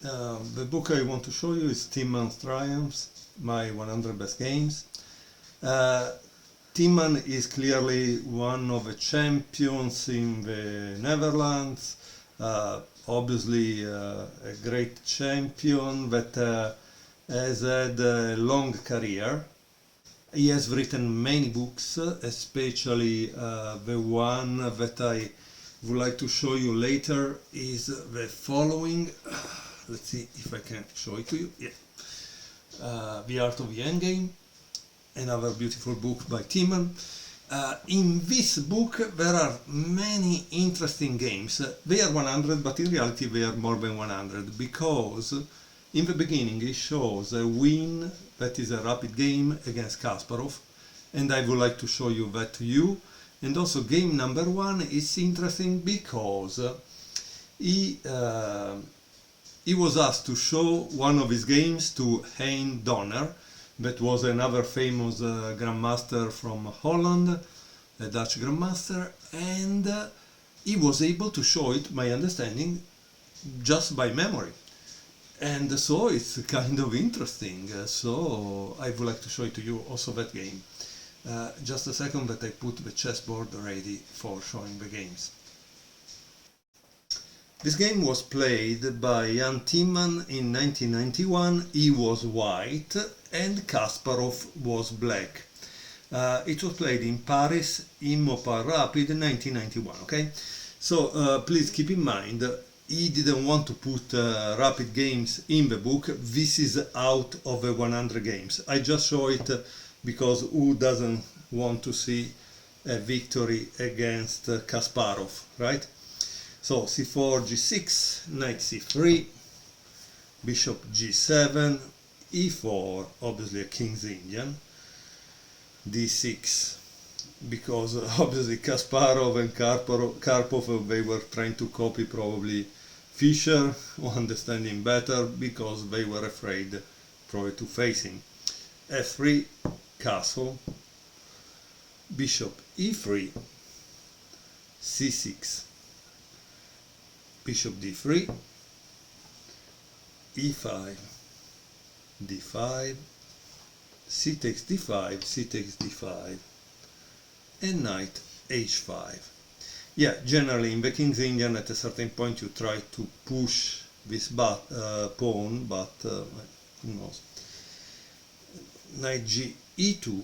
The book I want to show you is Timman's Triumphs, my 100 best games. Timman is clearly one of the champions in the Netherlands, obviously a great champion that has had a long career. He has written many books, especially the one that I would like to show you later is the following. Let's see if I can show it to you. Yeah. The Art of the Endgame, another beautiful book by Timman. In this book there are many interesting games. They are 100, but in reality they are more than 100, because in the beginning he shows a win that is a rapid game against Kasparov, and I would like to show you that to you. And also game number 1 is interesting because he was asked to show one of his games to Hein Donner, that was another famous grandmaster from Holland, a Dutch grandmaster, and he was able to show it, my understanding, just by memory. And so it's kind of interesting, so I would like to show it to you also that game. Just a second that I put the chessboard ready for showing the games. This game was played by Jan Timman in 1991. He was white and Kasparov was black. It was played in Paris in Mopar Rapid in 1991. Okay, so please keep in mind he didn't want to put rapid games in the book. This is out of the 100 games. I just show it because who doesn't want to see a victory against Kasparov, right? So c4, g6, knight c3, bishop g7, e4, obviously a King's Indian, d6, because obviously Kasparov and Karpov, they were trying to copy probably Fischer, understanding better, because they were afraid probably to face him. f3, castle, bishop e3, c6, bishop d3, e5, d5, c takes d5, c takes d5, and knight h5. Yeah, generally in the King's Indian at a certain point you try to push this pawn, but who knows. Knight g e2,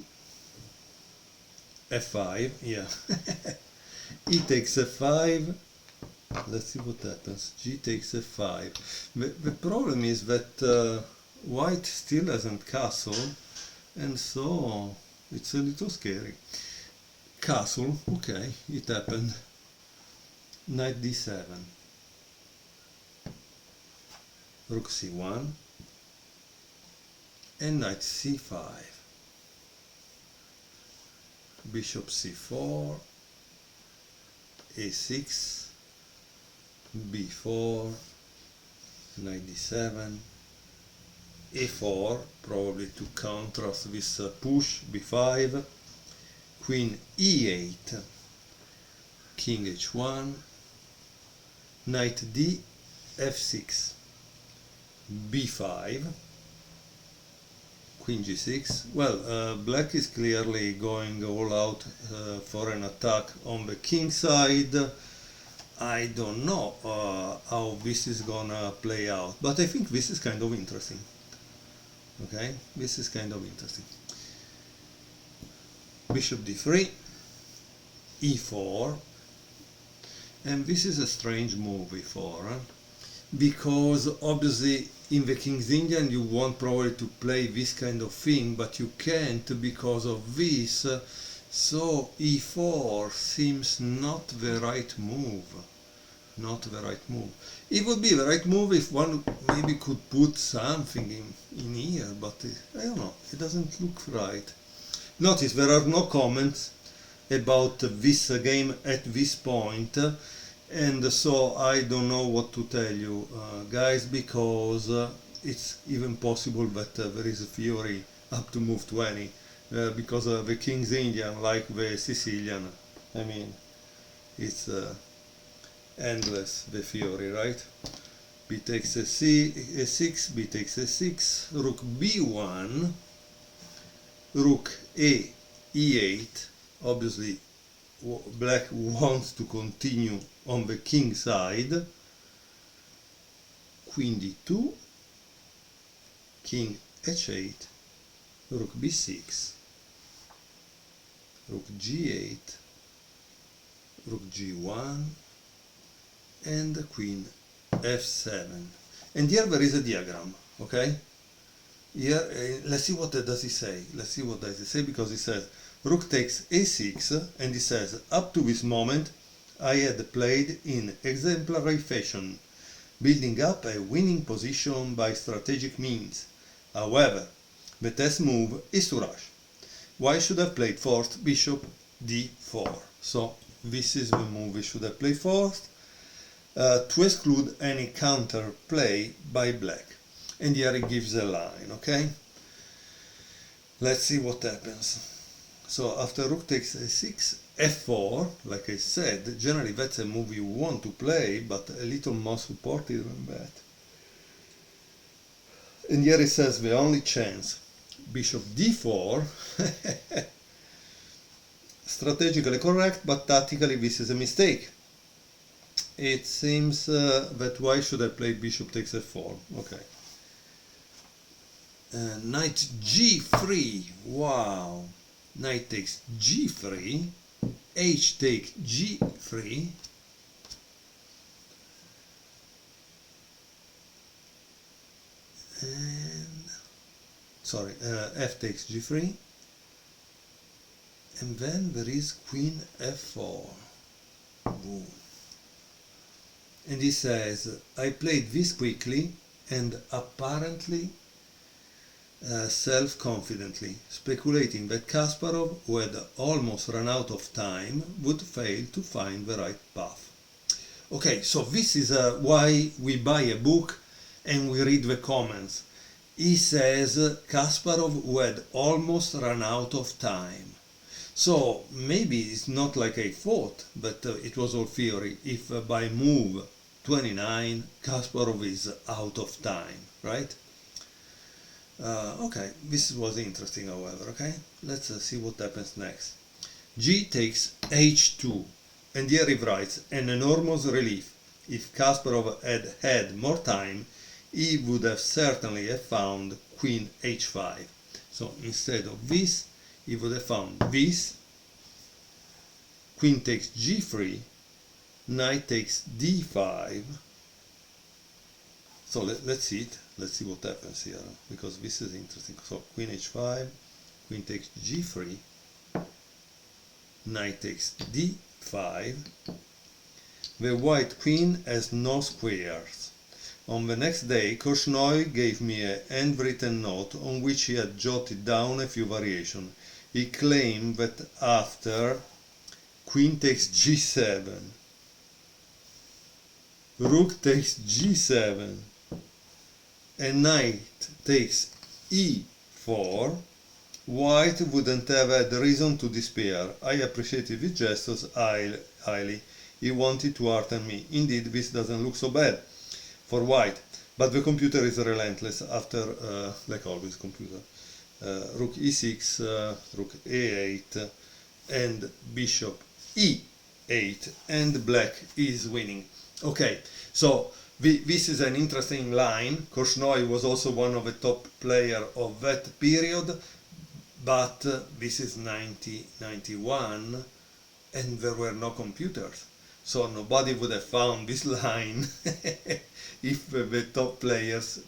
f5, yeah. E takes f5. Let's see what happens. G takes f5. The problem is that white still hasn't castle, and so it's a little scary. Castle, okay, it happened. Knight d7, rook c1, and knight c5, bishop c4, a6, b4, knight d7, a4, probably to contrast this push, b5, queen e8, king h1, knight d, f6, b5, queen g6. Well, black is clearly going all out for an attack on the king side. I don't know how this is gonna play out, but I think this is kind of interesting. Okay, this is kind of interesting. Bishop d3, e4, and this is a strange move, e4, because obviously in the King's Indian you want probably to play this kind of thing, but you can't because of this, so e4 seems not the right move. Not the right move. It would be the right move if one maybe could put something in here, but I don't know, it doesn't look right. Notice there are no comments about this game at this point, and so I don't know what to tell you guys, because it's even possible that there is a theory up to move 20, because the King's Indian, like the Sicilian, I mean, it's endless, the theory, right? b takes a6, b takes a6, rook b1, rook a e8. Obviously black wants to continue on the king side. Queen d2, king h8, rook b6, rook g8, rook g1, and queen f7. And here there is a diagram, okay? Here, let's see what does he say. Let's see what does he say, because he says rook takes a6, and he says, up to this moment I had played in exemplary fashion, building up a winning position by strategic means. However, the test move is to rush. Why should I have played first bishop d4? So this is the move we should have played first, to exclude any counter play by black. And here he gives a line, okay? Let's see what happens. So after rook takes a6, f4, like I said, generally that's a move you want to play, but a little more supportive than that. And here he says the only chance, bishop d4, strategically correct, but tactically this is a mistake. It seems that why should I play bishop takes f4? Okay. Knight g3, wow. Knight takes g3, h takes g3, and f takes g3, and then there is queen f4. Boom. And he says, I played this quickly and apparently self-confidently, speculating that Kasparov, who had almost run out of time, would fail to find the right path. Okay, so this is why we buy a book and we read the comments. He says Kasparov, who had almost run out of time. So maybe it's not like I thought, but it was all theory. If by move 29 Kasparov is out of time, right? Okay, this was interesting, however. Okay, let's see what happens next. G takes h2, and here he writes an enormous relief. If Kasparov had had more time, he would have certainly have found queen h5. So instead of this, he would have found this. Queen takes g3, knight takes d5. So let's see it. Let's see what happens here, because this is interesting. So queen h5, queen takes g3, knight takes d5. The white queen has no squares. On the next day, Korchnoi gave me a handwritten note on which he had jotted down a few variations. He claimed that after queen takes g7, rook takes g7, and knight takes e4, white wouldn't have had reason to despair. I appreciated his gestures highly. He wanted to hearten me. Indeed, this doesn't look so bad for white, but the computer is relentless after, like always, computer. Rook e6, rook a8, and bishop e8, and black is winning. Okay, so this is an interesting line. Korchnoi was also one of the top players of that period, but this is 1991 and there were no computers. So nobody would have found this line if the top players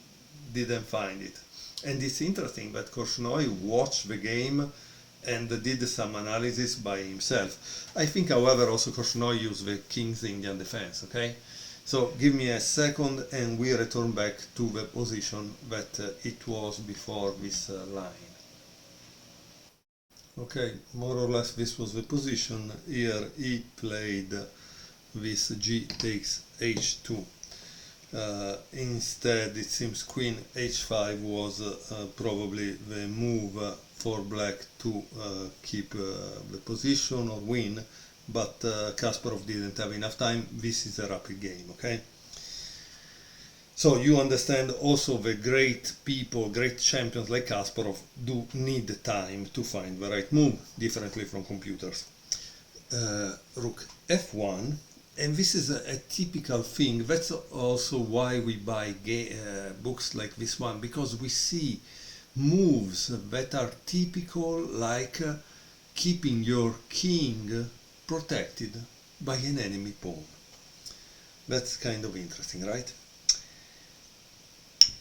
didn't find it. And it's interesting that Korchnoi watched the game and did some analysis by himself. I think, however, also Korchnoi used the King's Indian defense, okay? So give me a second and we return back to the position that it was before this line. Okay, more or less this was the position. Here he played this g takes h2. Instead, it seems queen h5 was probably the move for black to keep the position or win, but Kasparov didn't have enough time. This is a rapid game, okay? So you understand also the great people, great champions like Kasparov do need time to find the right move, differently from computers. Rook f1, and this is a typical thing. That's also why we buy books like this one, because we see moves that are typical, like keeping your king protected by an enemy pawn. That's kind of interesting, right?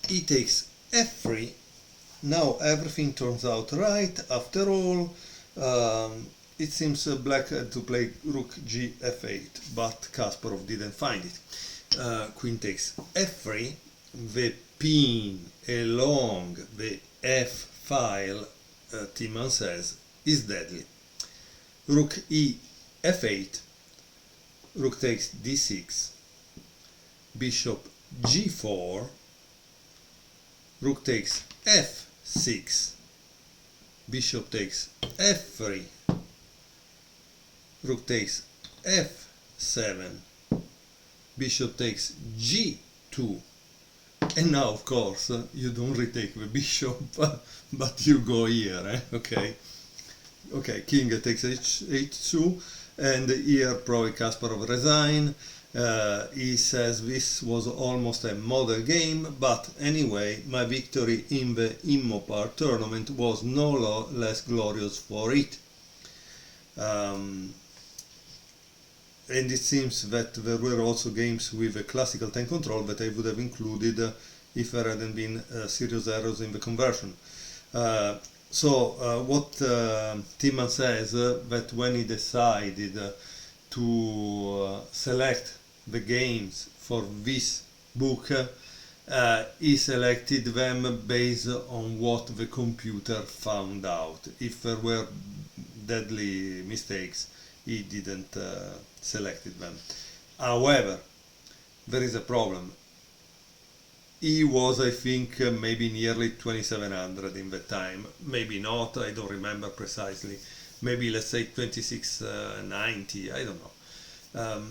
E takes f3. Now everything turns out right. After all, it seems black had to play rook g f8, but Kasparov didn't find it. Queen takes f3. The pin along the f file, Timman says, is deadly. Rook e f8. Rook takes d6. Bishop g4. Rook takes f6. Bishop takes f3. Rook takes f7. Bishop takes g2. And now, of course, you don't retake the bishop, but you go here, okay? Okay, king takes h2, and here probably Kasparov resign. He says this was almost a model game, but anyway, my victory in the Immopar tournament was no less glorious for it. And it seems that there were also games with a classical time control that I would have included if there hadn't been serious errors in the conversion. So what Timman says, that when he decided to select the games for this book, he selected them based on what the computer found out. If there were deadly mistakes, he didn't select them. However, there is a problem. He was, I think, maybe nearly 2700 in that time. Maybe not, I don't remember precisely. Maybe, let's say, 2690, I don't know.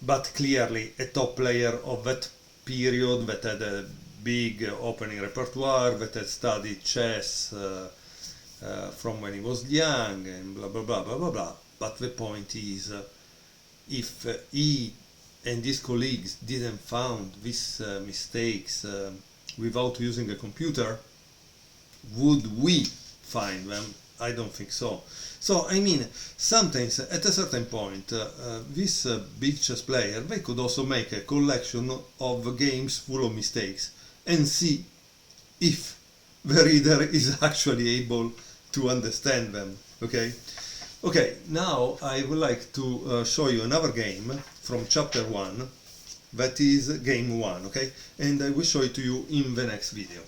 But clearly a top player of that period, that had a big opening repertoire, that had studied chess from when he was young, and blah blah blah blah blah blah. But the point is, if he and his colleagues didn't found these mistakes without using a computer, would we find them? I don't think so. So, I mean, sometimes at a certain point, this big chess player, they could also make a collection of games full of mistakes and see if the reader is actually able to understand them, okay? Okay, now I would like to show you another game from chapter 1, that is game 1, okay? And I will show it to you in the next video.